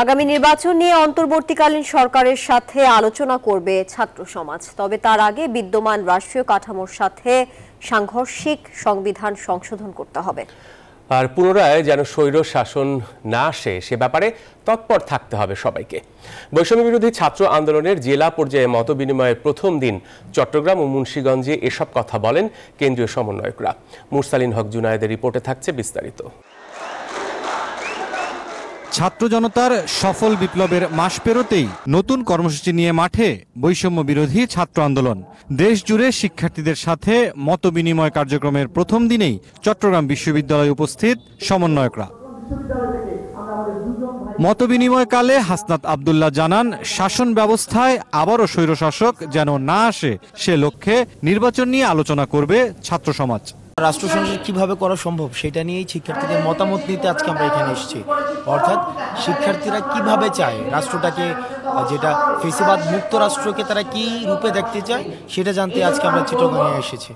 আগামী নির্বাচন নিয়ে অন্তর্বর্তীকালীন সরকারের সাথে আলোচনা করবে ছাত্র সমাজ। তবে তার আগে বিদ্যমান রাষ্ট্রীয় কাঠামোর সাথে সাংঘর্ষিক সংবিধান সংশোধন করতে হবে। আর পুনরায় যেন স্বৈর শাসন না আসে সে ব্যাপারে তৎপর থাকতে হবে সবাইকে। বৈষম্য বিরোধী ছাত্র আন্দোলনের জেলা পর্যায়ে মতবিনিময়ের প্রথম দিন চট্টগ্রাম ও মুন্সিগঞ্জে এসব কথা বলেন কেন্দ্রীয় সমন্বয়করা। মুরসালিন হক জুনায়েদের রিপোর্টে থাকছে বিস্তারিত। ছাত্র জনতার সফল বিপ্লবের মাস পেরোতেই নতুন কর্মসূচি নিয়ে মাঠে বৈষম্য বিরোধী ছাত্র আন্দোলন। দেশ জুড়ে শিক্ষার্থীদের সাথে মতবিনিময় কার্যক্রমের প্রথম দিনেই চট্টগ্রাম বিশ্ববিদ্যালয়ে উপস্থিত সমন্বয়করা। মতবিনিময়কালে হাসনাত আব্দুল্লাহ জানান, শাসন ব্যবস্থায় আবারও স্বৈরশাসক যেন না আসে সে লক্ষ্যে নির্বাচন নিয়ে আলোচনা করবে ছাত্র সমাজ। রাষ্ট্র সংস্কার কিভাবে করা সম্ভব সেটা নিয়েই শিক্ষার্থীদের মতামত নিতে আজকে আমরা এখানে এসেছি। অর্থাৎ শিক্ষার্থীরা কিভাবে চায় রাষ্ট্রটাকে, যেটা ফেসিবাদ মুক্ত রাষ্ট্রকে তারা কি রূপে দেখতে চায় সেটা জানতে আজকে আমরা চিটাগংয়ে এসেছি।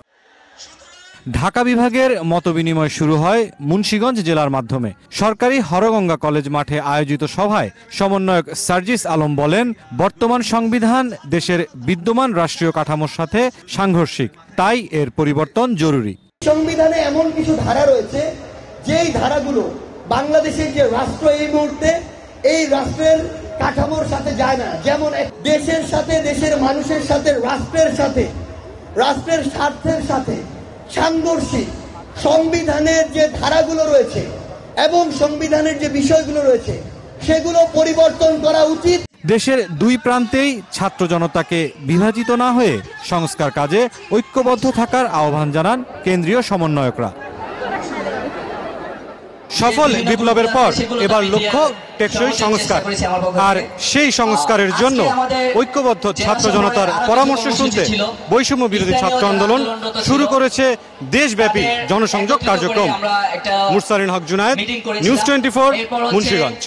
ঢাকা বিভাগের মতবিনিময় শুরু হয় মুন্সিগঞ্জ জেলার মাধ্যমে। সরকারি হরগঙ্গা কলেজ মাঠে আয়োজিত সভায় সমন্বয়ক সার্জিস আলম বলেন, বর্তমান সংবিধান দেশের বিদ্যমান রাষ্ট্রীয় কাঠামোর সাথে সাংঘর্ষিক, তাই এর পরিবর্তন জরুরি। সংবিধানে এমন কিছু ধারা রয়েছে যেই ধারাগুলো বাংলাদেশের যে রাষ্ট্র এই মুহূর্তে এই রাষ্ট্রের কাঠামোর সাথে যায় না। যেমন দেশের সাথে, দেশের মানুষের সাথে, রাষ্ট্রের স্বার্থের সাথে সাংঘর্ষিক সংবিধানের যে ধারাগুলো রয়েছে এবং সংবিধানের যে বিষয়গুলো রয়েছে সেগুলো পরিবর্তন করা উচিত। দেশের দুই প্রান্তেই ছাত্র জনতাকে বিভাজিত না হয়ে সংস্কার কাজে ঐক্যবদ্ধ থাকার আহ্বান জানান কেন্দ্রীয় সমন্বয়করা। সফল বিপ্লবের পর এবার লক্ষ্য টেকসই সংস্কার, আর সেই সংস্কারের জন্য ঐক্যবদ্ধ ছাত্র জনতার পরামর্শ শুনতে বৈষম্য বিরোধী ছাত্র আন্দোলন শুরু করেছে দেশব্যাপী জনসংযোগ কার্যক্রম। মুরসালিন হক জুনায়েদ, নিউজ 24, মুন্সিগঞ্জ।